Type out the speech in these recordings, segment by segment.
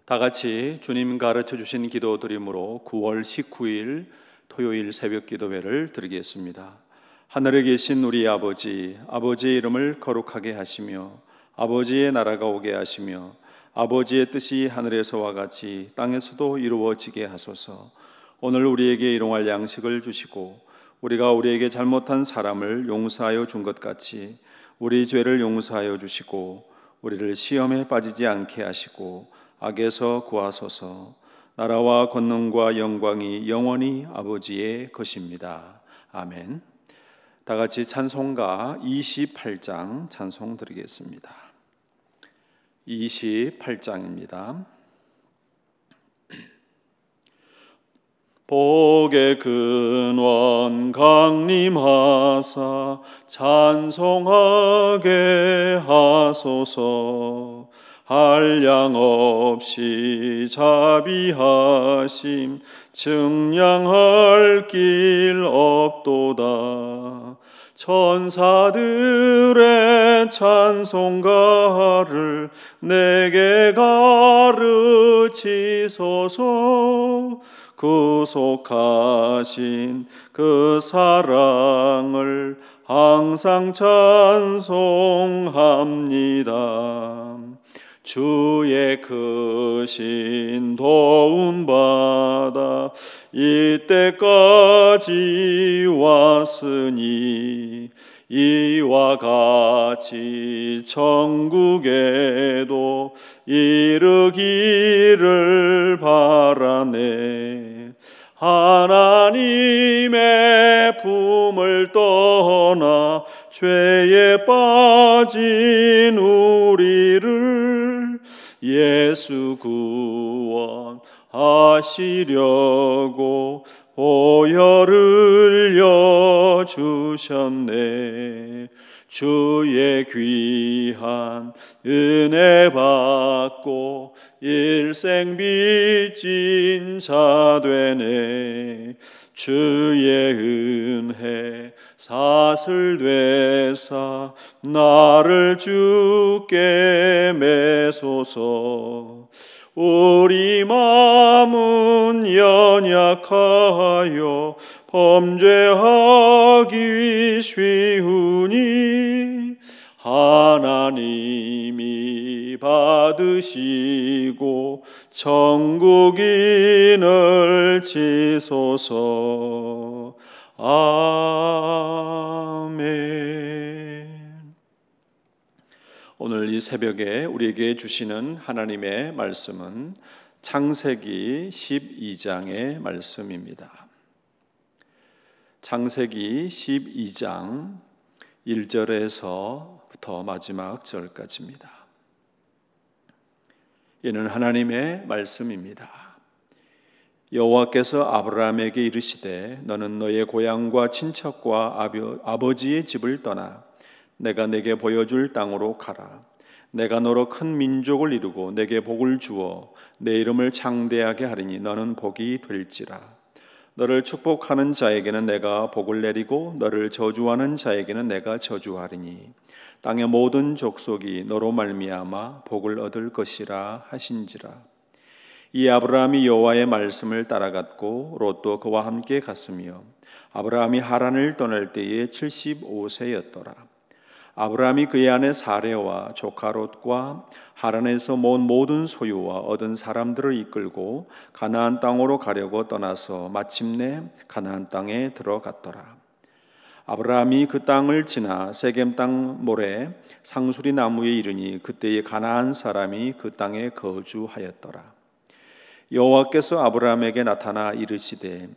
다 같이 주님 가르쳐 주신 기도 드림으로 9월 19일 토요일 새벽 기도회를 드리겠습니다. 하늘에 계신 우리 아버지, 아버지의 이름을 거룩하게 하시며 아버지의 나라가 오게 하시며 아버지의 뜻이 하늘에서와 같이 땅에서도 이루어지게 하소서. 오늘 우리에게 일용할 양식을 주시고 우리가 우리에게 잘못한 사람을 용서하여 준 것 같이 우리 죄를 용서하여 주시고 우리를 시험에 빠지지 않게 하시고 악에서 구하소서. 나라와 권능과 영광이 영원히 아버지의 것입니다. 아멘. 다 같이 찬송가 28장 찬송 드리겠습니다. 28장입니다. 복의 근원 강림하사 찬송하게 하소서. 한량 없이 자비하심 증량할 길 없도다. 천사들의 찬송가를 내게 가르치소서. 구속하신 그 사랑을 항상 찬송합니다. 주의 크신 도움받아 이때까지 왔으니 이와 같이 천국에도 이르기를 바라네. 하나님의 품을 떠나 죄에 빠진 우리를 예수 구원하시려고 보혈을 흘려주셨네. 주의 귀한 은혜 받고 일생 빚진 자 되네. 주의 은혜 사슬되사 나를 주께 매소서. 우리 마음은 연약하여 범죄하기 쉬우니 하나님이 받으시고 천국인을 지소서. 아멘. 오늘 이 새벽에 우리에게 주시는 하나님의 말씀은 창세기 12장의 말씀입니다. 창세기 12장 1절에서부터 마지막 절까지입니다. 이는 하나님의 말씀입니다. 여호와께서 아브라함에게 이르시되 너는 너의 고향과 친척과 아버지의 집을 떠나 내가 내게 보여줄 땅으로 가라. 내가 너로 큰 민족을 이루고 내게 복을 주어 내 이름을 창대하게 하리니 너는 복이 될지라. 너를 축복하는 자에게는 내가 복을 내리고 너를 저주하는 자에게는 내가 저주하리니 땅의 모든 족속이 너로 말미암아 복을 얻을 것이라 하신지라. 이 아브라함이 여호와의 말씀을 따라갔고 롯도 그와 함께 갔으며 아브라함이 하란을 떠날 때에 75세였더라. 아브라함이 그의 아내 사레와 조카 롯과 하란에서 모은 모든 소유와 얻은 사람들을 이끌고 가나안 땅으로 가려고 떠나서 마침내 가나안 땅에 들어갔더라. 아브라함이 그 땅을 지나 세겜 땅 모래 상수리 나무에 이르니 그때에 가나안 사람이 그 땅에 거주하였더라. 여호와께서 아브라함에게 나타나 이르시되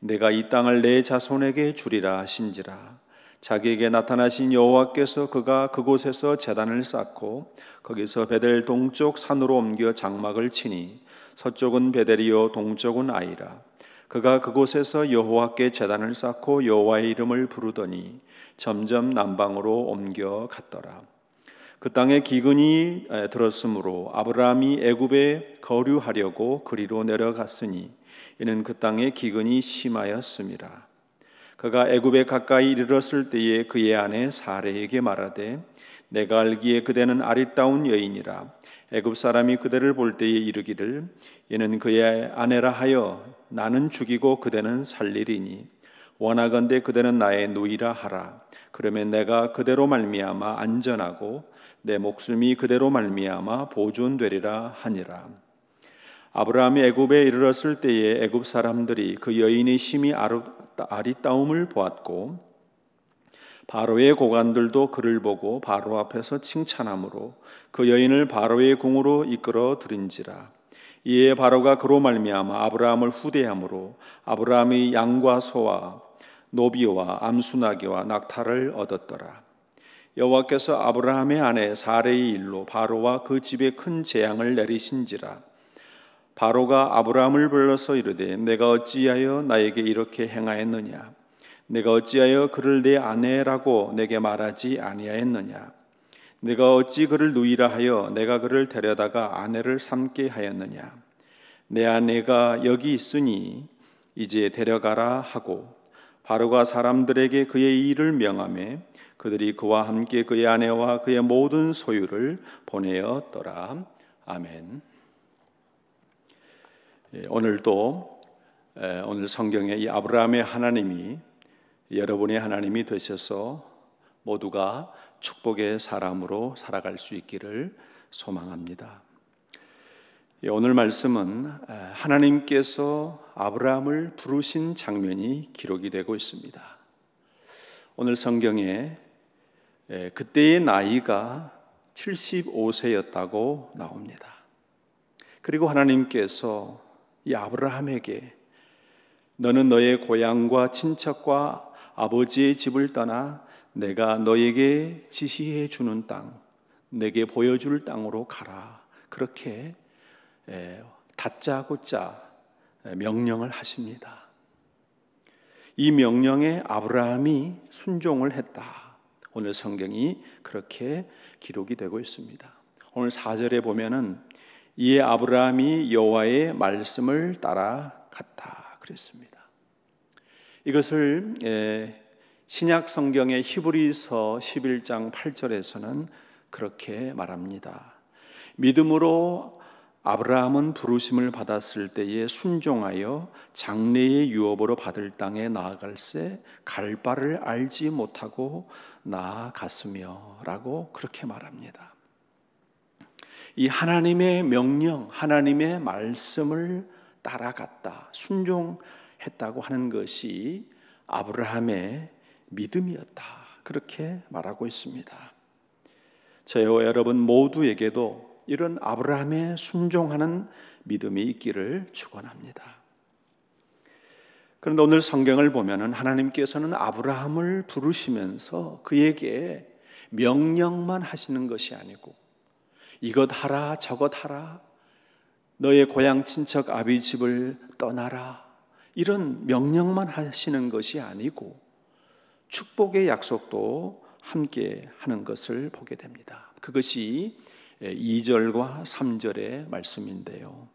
내가 이 땅을 내 자손에게 주리라 하신지라. 자기에게 나타나신 여호와께서 그가 그곳에서 제단을 쌓고 거기서 베델 동쪽 산으로 옮겨 장막을 치니 서쪽은 베델이요 동쪽은 아이라. 그가 그곳에서 여호와께 제단을 쌓고 여호와의 이름을 부르더니 점점 남방으로 옮겨 갔더라. 그 땅에 기근이 들었으므로 아브라함이 애굽에 거류하려고 그리로 내려갔으니 이는 그 땅에 기근이 심하였음이라. 그가 애굽에 가까이 이르렀을 때에 그의 아내 사레에게 말하되 내가 알기에 그대는 아리따운 여인이라. 애굽 사람이 그대를 볼 때에 이르기를 이는 그의 아내라 하여 나는 죽이고 그대는 살리리니 원하건대 그대는 나의 누이라 하라. 그러면 내가 그대로 말미암아 안전하고 내 목숨이 그대로 말미암아 보존되리라 하니라. 아브라함이 애굽에 이르렀을 때에 애굽 사람들이 그 여인의 심히 아리따움을 보았고 바로의 고관들도 그를 보고 바로 앞에서 칭찬함으로 그 여인을 바로의 궁으로 이끌어 들인지라. 이에 바로가 그로 말미암아 아브라함을 후대함으로 아브라함이 양과 소와 노비와 암수나귀와 낙타를 얻었더라. 여호와께서 아브라함의 아내 사레의 일로 바로와 그 집에 큰 재앙을 내리신지라. 바로가 아브라함을 불러서 이르되 내가 어찌하여 나에게 이렇게 행하였느냐? 내가 어찌하여 그를 내 아내라고 내게 말하지 아니하였느냐? 내가 어찌 그를 누이라 하여 내가 그를 데려다가 아내를 삼게 하였느냐? 내 아내가 여기 있으니 이제 데려가라 하고 바로가 사람들에게 그의 일을 명하매 그들이 그와 함께 그의 아내와 그의 모든 소유를 보내었더라. 아멘. 오늘도 오늘 성경에 이 아브라함의 하나님이 여러분의 하나님이 되셔서 모두가 축복의 사람으로 살아갈 수 있기를 소망합니다. 오늘 말씀은 하나님께서 아브라함을 부르신 장면이 기록이 되고 있습니다. 오늘 성경에 그때의 나이가 75세였다고 나옵니다. 그리고 하나님께서 이 아브라함에게 너는 너의 고향과 친척과 아버지의 집을 떠나 내가 너에게 지시해 주는 땅, 내게 보여줄 땅으로 가라. 그렇게 다짜고짜 명령을 하십니다. 이 명령에 아브라함이 순종을 했다. 오늘 성경이 그렇게 기록이 되고 있습니다. 오늘 4절에 보면은 이에 아브라함이 여호와의 말씀을 따라갔다 그랬습니다. 이것을 신약 성경의 히브리서 11장 8절에서는 그렇게 말합니다. 믿음으로 아브라함은 부르심을 받았을 때에 순종하여 장래의 유업으로 받을 땅에 나아갈새 갈 바를 알지 못하고 나아갔으며 라고 그렇게 말합니다. 이 하나님의 명령, 하나님의 말씀을 따라갔다, 순종했다고 하는 것이 아브라함의 믿음이었다. 그렇게 말하고 있습니다. 저와 여러분 모두에게도 이런 아브라함의 순종하는 믿음이 있기를 축원합니다. 그런데 오늘 성경을 보면은 하나님께서는 아브라함을 부르시면서 그에게 명령만 하시는 것이 아니고 이것 하라 저것 하라 너의 고향 친척 아비 집을 떠나라 이런 명령만 하시는 것이 아니고 축복의 약속도 함께 하는 것을 보게 됩니다. 그것이 2절과 3절의 말씀인데요.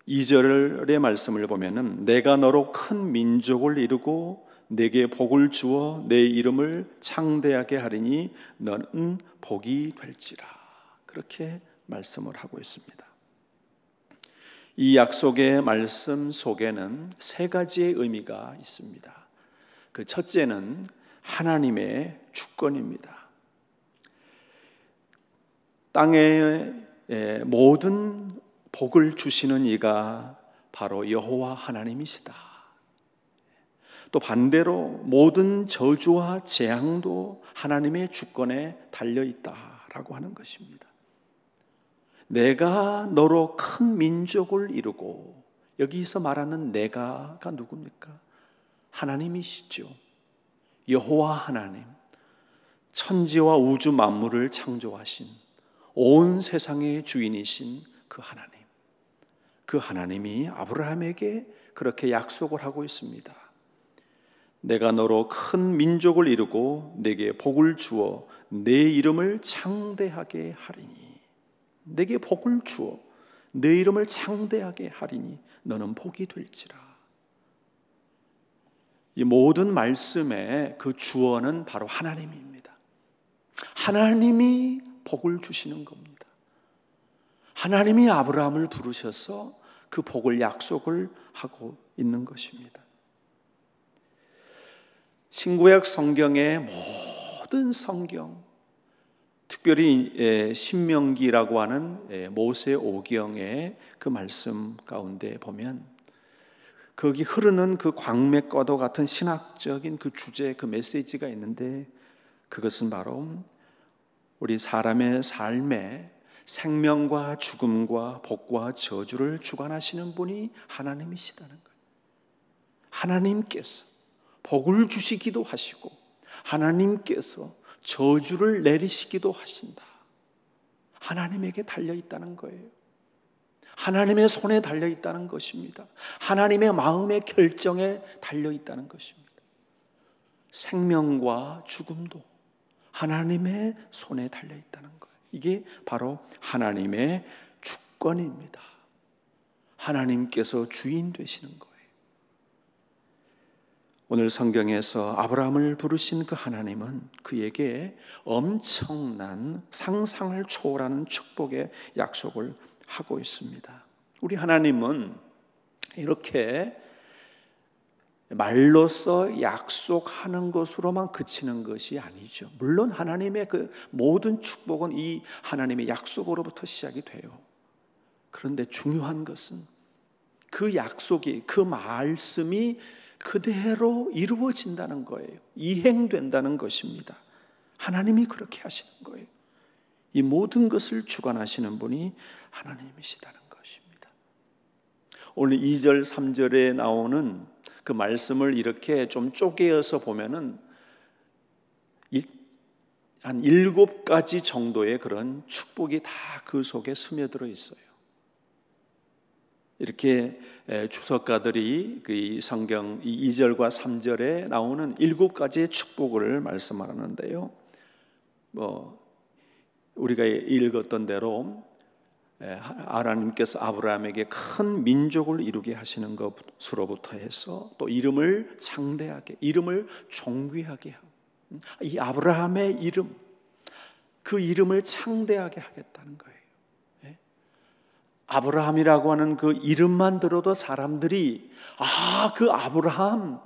2절의 말씀을 보면은 내가 너로 큰 민족을 이루고 내게 복을 주어 내 이름을 창대하게 하리니 너는 복이 될지라. 그렇게 말씀을 하고 있습니다. 이 약속의 말씀 속에는 세 가지의 의미가 있습니다. 그 첫째는 하나님의 주권입니다. 땅의 모든 복을 주시는 이가 바로 여호와 하나님이시다. 또 반대로 모든 저주와 재앙도 하나님의 주권에 달려있다라고 하는 것입니다. 내가 너로 큰 민족을 이루고 여기서 말하는 내가가 누굽니까? 하나님이시죠. 여호와 하나님, 천지와 우주 만물을 창조하신 온 세상의 주인이신 그 하나님, 그 하나님이 아브라함에게 그렇게 약속을 하고 있습니다. 내가 너로 큰 민족을 이루고 내게 복을 주어 내 이름을 창대하게 하리니, 내게 복을 주어 내 이름을 창대하게 하리니 너는 복이 될지라. 이 모든 말씀의 그 주어는 바로 하나님입니다. 하나님이 복을 주시는 겁니다. 하나님이 아브라함을 부르셔서 그 복을 약속을 하고 있는 것입니다. 신구약 성경의 모든 성경, 특별히 신명기라고 하는 모세 오경의 그 말씀 가운데 보면 거기 흐르는 그 광맥과도 같은 신학적인 그 주제, 그 메시지가 있는데, 그것은 바로 우리 사람의 삶에 생명과 죽음과 복과 저주를 주관하시는 분이 하나님이시다는 거예요. 하나님께서 복을 주시기도 하시고 하나님께서 저주를 내리시기도 하신다. 하나님에게 달려있다는 거예요. 하나님의 손에 달려있다는 것입니다. 하나님의 마음의 결정에 달려있다는 것입니다. 생명과 죽음도 하나님의 손에 달려있다는 거예요. 이게 바로 하나님의 주권입니다. 하나님께서 주인 되시는 거예요. 오늘 성경에서 아브라함을 부르신 그 하나님은 그에게 엄청난 상상을 초월하는 축복의 약속을 하고 있습니다. 우리 하나님은 이렇게 말로써 약속하는 것으로만 그치는 것이 아니죠. 물론 하나님의 그 모든 축복은 이 하나님의 약속으로부터 시작이 돼요. 그런데 중요한 것은 그 약속이, 그 말씀이 그대로 이루어진다는 거예요. 이행된다는 것입니다. 하나님이 그렇게 하시는 거예요. 이 모든 것을 주관하시는 분이 하나님이시다는 것입니다. 오늘 2절, 3절에 나오는 그 말씀을 이렇게 좀 쪼개어서 보면은 한 7가지 정도의 그런 축복이 다 그 속에 스며들어 있어요. 이렇게 주석가들이 그 성경 2절과 3절에 나오는 7가지의 축복을 말씀하는데요. 우리가 읽었던 대로 하나님께서 아브라함에게 큰 민족을 이루게 하시는 것으로부터 해서 또 이름을 창대하게, 이름을 존귀하게 하고, 이 아브라함의 이름, 그 이름을 창대하게 하겠다는 거예요. 아브라함이라고 하는 그 이름만 들어도 사람들이 그 아브라함,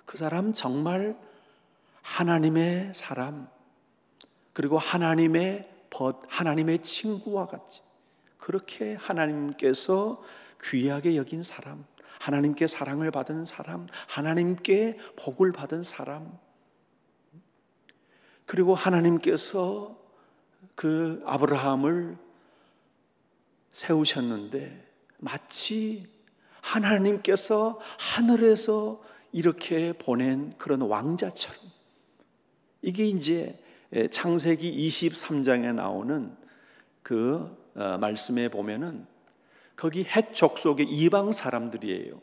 그 사람 정말 하나님의 사람, 그리고 하나님의 하나님의 친구와 같이, 그렇게 하나님께서 귀하게 여긴 사람, 하나님께 사랑을 받은 사람, 하나님께 복을 받은 사람, 그리고 하나님께서 그 아브라함을 세우셨는데 마치 하나님께서 하늘에서 이렇게 보낸 그런 왕자처럼, 이게 이제 창세기 23장에 나오는 그 말씀에 보면은 거기 헷 족속의 이방 사람들이에요.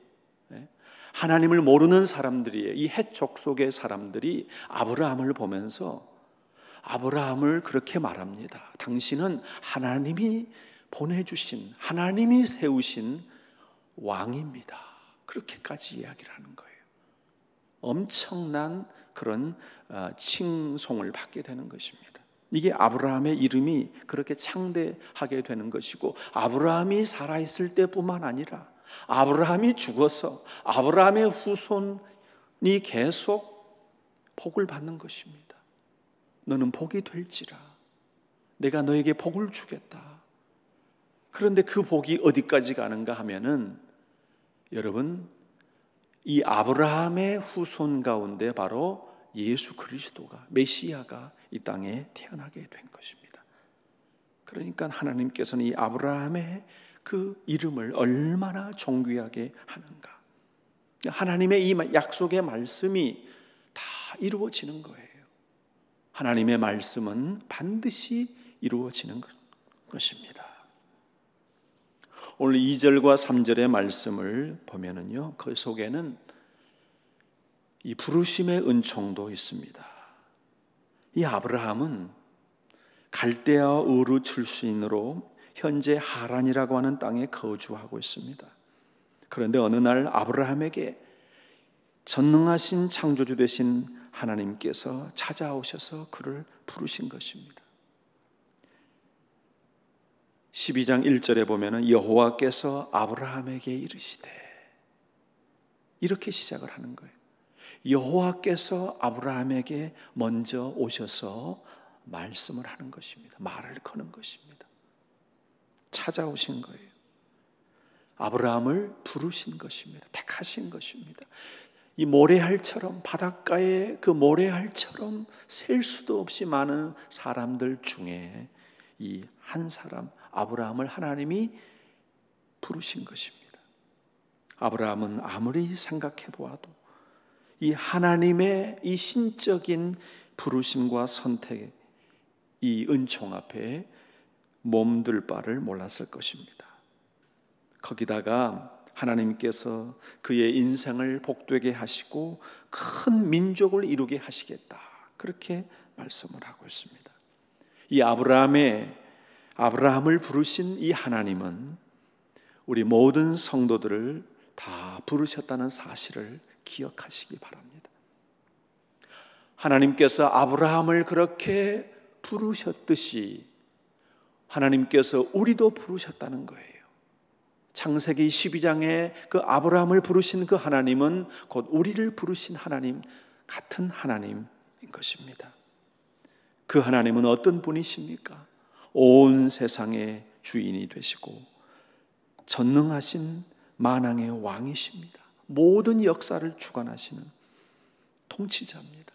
하나님을 모르는 사람들이에요. 이 헷 족속의 사람들이 아브라함을 보면서 아브라함을 그렇게 말합니다. 당신은 하나님이 보내주신, 하나님이 세우신 왕입니다. 그렇게까지 이야기를 하는 거예요. 엄청난 그런 칭송을 받게 되는 것입니다. 이게 아브라함의 이름이 그렇게 창대하게 되는 것이고, 아브라함이 살아있을 때뿐만 아니라 아브라함이 죽어서 아브라함의 후손이 계속 복을 받는 것입니다. 너는 복이 될지라, 내가 너에게 복을 주겠다. 그런데 그 복이 어디까지 가는가 하면은, 여러분, 이 아브라함의 후손 가운데 바로 예수 그리스도가, 메시아가 이 땅에 태어나게 된 것입니다. 그러니까 하나님께서는 이 아브라함의 그 이름을 얼마나 존귀하게 하는가. 하나님의 이 약속의 말씀이 다 이루어지는 거예요. 하나님의 말씀은 반드시 이루어지는 것입니다. 오늘 2절과 3절의 말씀을 보면은요, 그 속에는 이 부르심의 은총도 있습니다. 이 아브라함은 갈대아 우르 출신으로 현재 하란이라고 하는 땅에 거주하고 있습니다. 그런데 어느 날 아브라함에게 전능하신 창조주 되신 하나님께서 찾아오셔서 그를 부르신 것입니다. 12장 1절에 보면은 여호와께서 아브라함에게 이르시되, 이렇게 시작을 하는 거예요. 여호와께서 아브라함에게 먼저 오셔서 말씀을 하는 것입니다. 말을 거는 것입니다. 찾아오신 거예요. 아브라함을 부르신 것입니다. 택하신 것입니다. 이 모래알처럼, 바닷가의 그 모래알처럼 셀 수도 없이 많은 사람들 중에 이 한 사람 아브라함을 하나님이 부르신 것입니다. 아브라함은 아무리 생각해 보아도 이 하나님의 이 신적인 부르심과 선택, 이 은총 앞에 몸둘 바를 몰랐을 것입니다. 거기다가 하나님께서 그의 인생을 복되게 하시고 큰 민족을 이루게 하시겠다, 그렇게 말씀을 하고 있습니다. 이 아브라함을 부르신 이 하나님은 우리 모든 성도들을 다 부르셨다는 사실을 기억하시기 바랍니다. 하나님께서 아브라함을 그렇게 부르셨듯이 하나님께서 우리도 부르셨다는 거예요. 창세기 12장에 그 아브라함을 부르신 그 하나님은 곧 우리를 부르신 하나님 같은 하나님인 것입니다. 그 하나님은 어떤 분이십니까? 온 세상의 주인이 되시고 전능하신 만왕의 왕이십니다. 모든 역사를 주관하시는 통치자입니다.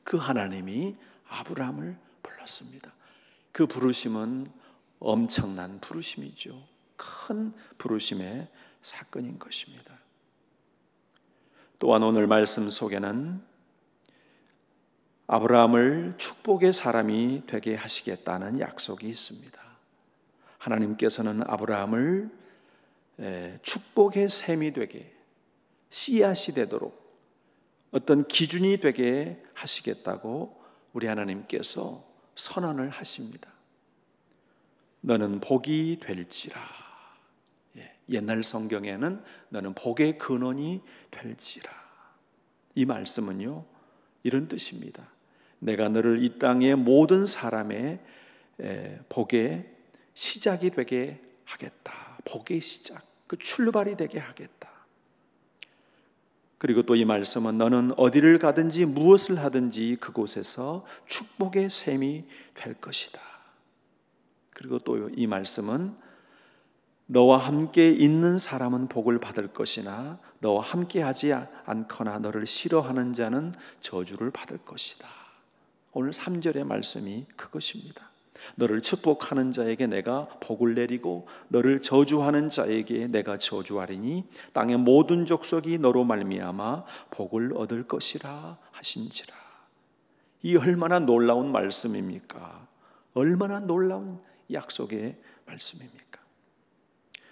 그 하나님이 아브라함을 불렀습니다. 그 부르심은 엄청난 부르심이죠. 큰 부르심의 사건인 것입니다. 또한 오늘 말씀 속에는 아브라함을 축복의 사람이 되게 하시겠다는 약속이 있습니다. 하나님께서는 아브라함을 축복의 셈이 되게, 씨앗이 되도록 어떤 기준이 되게 하시겠다고 우리 하나님께서 선언을 하십니다. 너는 복이 될지라. 옛날 성경에는 너는 복의 근원이 될지라. 이 말씀은요, 이런 뜻입니다. 내가 너를 이 땅의 모든 사람의 복의 시작이 되게 하겠다. 복의 시작, 그 출발이 되게 하겠다. 그리고 또 이 말씀은 너는 어디를 가든지 무엇을 하든지 그곳에서 축복의 셈이 될 것이다. 그리고 또 이 말씀은 너와 함께 있는 사람은 복을 받을 것이나 너와 함께 하지 않거나 너를 싫어하는 자는 저주를 받을 것이다. 오늘 3절의 말씀이 그것입니다. 너를 축복하는 자에게 내가 복을 내리고 너를 저주하는 자에게 내가 저주하리니 땅의 모든 족속이 너로 말미암아 복을 얻을 것이라 하신지라. 이 얼마나 놀라운 말씀입니까? 얼마나 놀라운 약속의 말씀입니까?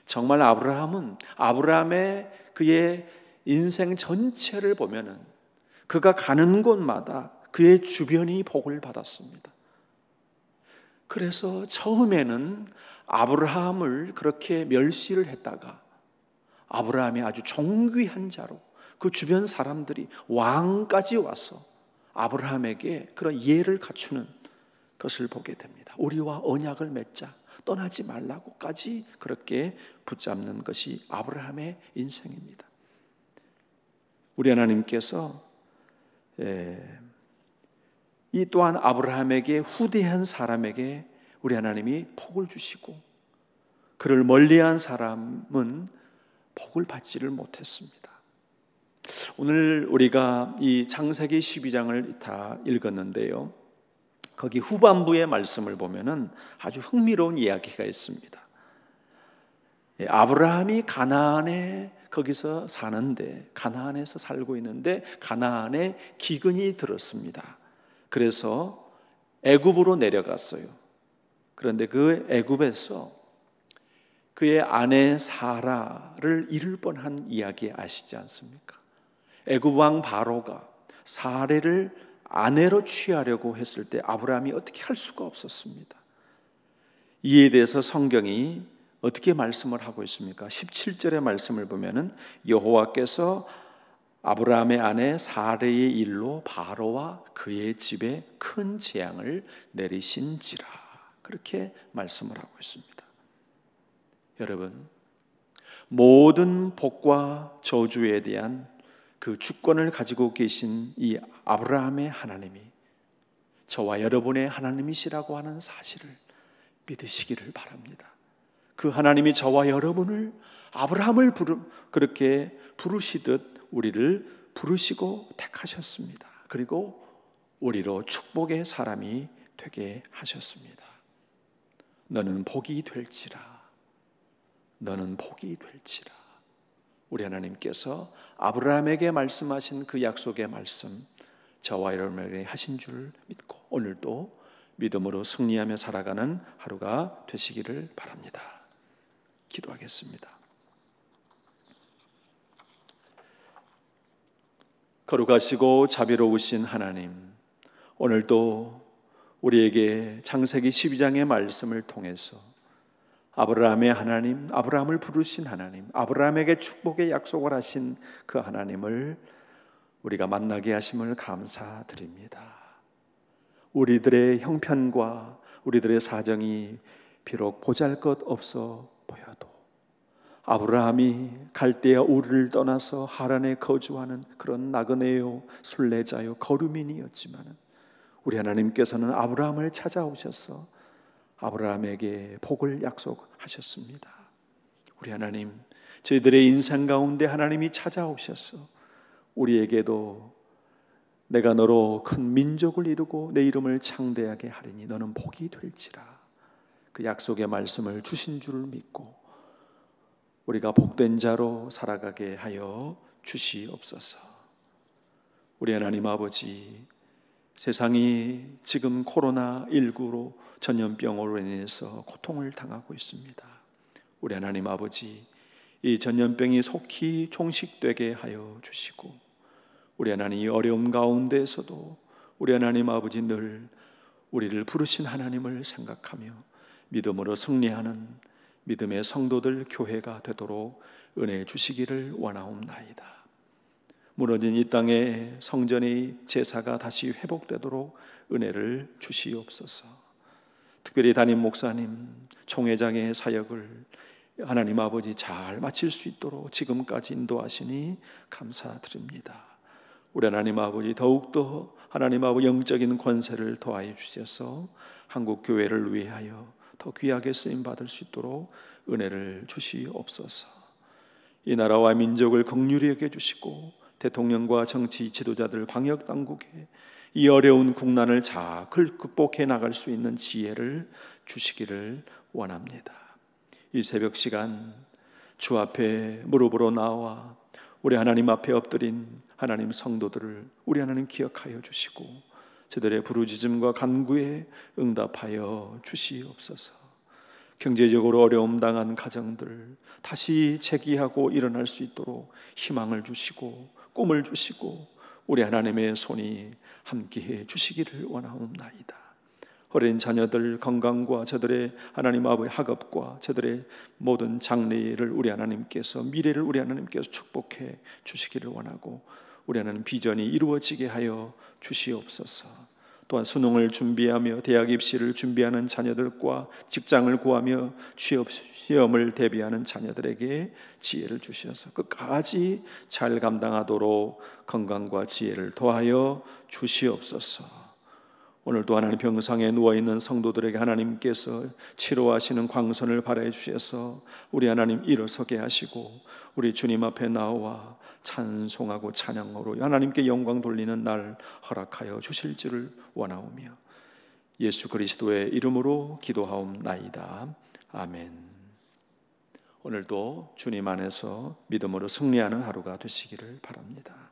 정말 아브라함의 그의 인생 전체를 보면은 그가 가는 곳마다 그의 주변이 복을 받았습니다. 그래서 처음에는 아브라함을 그렇게 멸시를 했다가 아브라함이 아주 존귀한 자로 그 주변 사람들이 왕까지 와서 아브라함에게 그런 예를 갖추는 것을 보게 됩니다. 우리와 언약을 맺자, 떠나지 말라고까지 그렇게 붙잡는 것이 아브라함의 인생입니다. 우리 하나님께서 이 또한 아브라함에게 후대한 사람에게 우리 하나님이 복을 주시고 그를 멀리한 사람은 복을 받지를 못했습니다. 오늘 우리가 이 창세기 12장을 다 읽었는데요, 거기 후반부의 말씀을 보면은 아주 흥미로운 이야기가 있습니다. 아브라함이 가나안에 거기서 사는데, 가나안에서 살고 있는데 가나안에 기근이 들었습니다. 그래서 애굽으로 내려갔어요. 그런데 그 애굽에서 그의 아내 사라를 잃을 뻔한 이야기 아시지 않습니까? 애굽 왕 바로가 사례를 아내로 취하려고 했을 때 아브라함이 어떻게 할 수가 없었습니다. 이에 대해서 성경이 어떻게 말씀을 하고 있습니까? 17절의 말씀을 보면은 여호와께서 아브라함의 아내 사레의 일로 바로와 그의 집에 큰 재앙을 내리신지라, 그렇게 말씀을 하고 있습니다. 여러분, 모든 복과 저주에 대한 그 주권을 가지고 계신 이 아브라함의 하나님이 저와 여러분의 하나님이시라고 하는 사실을 믿으시기를 바랍니다. 그 하나님이 저와 여러분을 아브라함을 그렇게 부르시듯 우리를 부르시고 택하셨습니다. 그리고 우리로 축복의 사람이 되게 하셨습니다. 너는 복이 될지라, 너는 복이 될지라. 우리 하나님께서 아브라함에게 말씀하신 그 약속의 말씀, 저와 여러분에게 하신 줄 믿고 오늘도 믿음으로 승리하며 살아가는 하루가 되시기를 바랍니다. 기도하겠습니다. 거룩하시고 자비로우신 하나님, 오늘도 우리에게 창세기 12장의 말씀을 통해서 아브라함의 하나님, 아브라함을 부르신 하나님, 아브라함에게 축복의 약속을 하신 그 하나님을 우리가 만나게 하심을 감사드립니다. 우리들의 형편과 우리들의 사정이 비록 보잘것없어 보여도 아브라함이 갈대아 우르를 떠나서 하란에 거주하는 그런 나그네요, 순례자요, 거류민이었지만 우리 하나님께서는 아브라함을 찾아오셔서 아브라함에게 복을 약속하셨습니다. 우리 하나님, 저희들의 인생 가운데 하나님이 찾아오셔서 우리에게도 내가 너로 큰 민족을 이루고 내 이름을 창대하게 하리니 너는 복이 될지라, 그 약속의 말씀을 주신 줄 믿고 우리가 복된 자로 살아가게 하여 주시옵소서. 우리 하나님 아버지, 세상이 지금 코로나19로 전염병으로 인해서 고통을 당하고 있습니다. 우리 하나님 아버지, 이 전염병이 속히 종식되게 하여 주시고 우리 하나님 이 어려움 가운데에서도 우리 하나님 아버지 늘 우리를 부르신 하나님을 생각하며 믿음으로 승리하는 믿음의 성도들 교회가 되도록 은혜 주시기를 원하옵나이다. 무너진 이 땅에 성전의 제사가 다시 회복되도록 은혜를 주시옵소서. 특별히 담임 목사님, 총회장의 사역을 하나님 아버지 잘 마칠 수 있도록 지금까지 인도하시니 감사드립니다. 우리 하나님 아버지 더욱더 하나님 아버지 영적인 권세를 더하여 주셔서 한국 교회를 위하여 더 귀하게 쓰임 받을 수 있도록 은혜를 주시옵소서. 이 나라와 민족을 긍휼히 여겨 주시고 대통령과 정치 지도자들, 방역 당국에 이 어려운 국난을 잘 극복해 나갈 수 있는 지혜를 주시기를 원합니다. 이 새벽 시간 주 앞에 무릎으로 나와 우리 하나님 앞에 엎드린 하나님 성도들을 우리 하나님 기억하여 주시고 저들의 부르짖음과 간구에 응답하여 주시옵소서. 경제적으로 어려움 당한 가정들 다시 재기하고 일어날 수 있도록 희망을 주시고 꿈을 주시고 우리 하나님의 손이 함께해 주시기를 원하옵나이다. 어린 자녀들 건강과 저들의 하나님 아버지 학업과 저들의 모든 장래를 우리 하나님께서, 미래를 우리 하나님께서 축복해 주시기를 원하고 우리 하나님 비전이 이루어지게 하여 주시옵소서. 또한 수능을 준비하며 대학 입시를 준비하는 자녀들과 직장을 구하며 취업 시험을 대비하는 자녀들에게 지혜를 주셔서 끝까지 잘 감당하도록 건강과 지혜를 더하여 주시옵소서. 오늘도 하나님 병상에 누워있는 성도들에게 하나님께서 치료하시는 광선을 발하여 주셔서 우리 하나님 일어서게 하시고 우리 주님 앞에 나와 찬송하고 찬양으로 하나님께 영광 돌리는 날 허락하여 주실 줄을 원하오며 예수 그리스도의 이름으로 기도하옵나이다. 아멘. 오늘도 주님 안에서 믿음으로 승리하는 하루가 되시기를 바랍니다.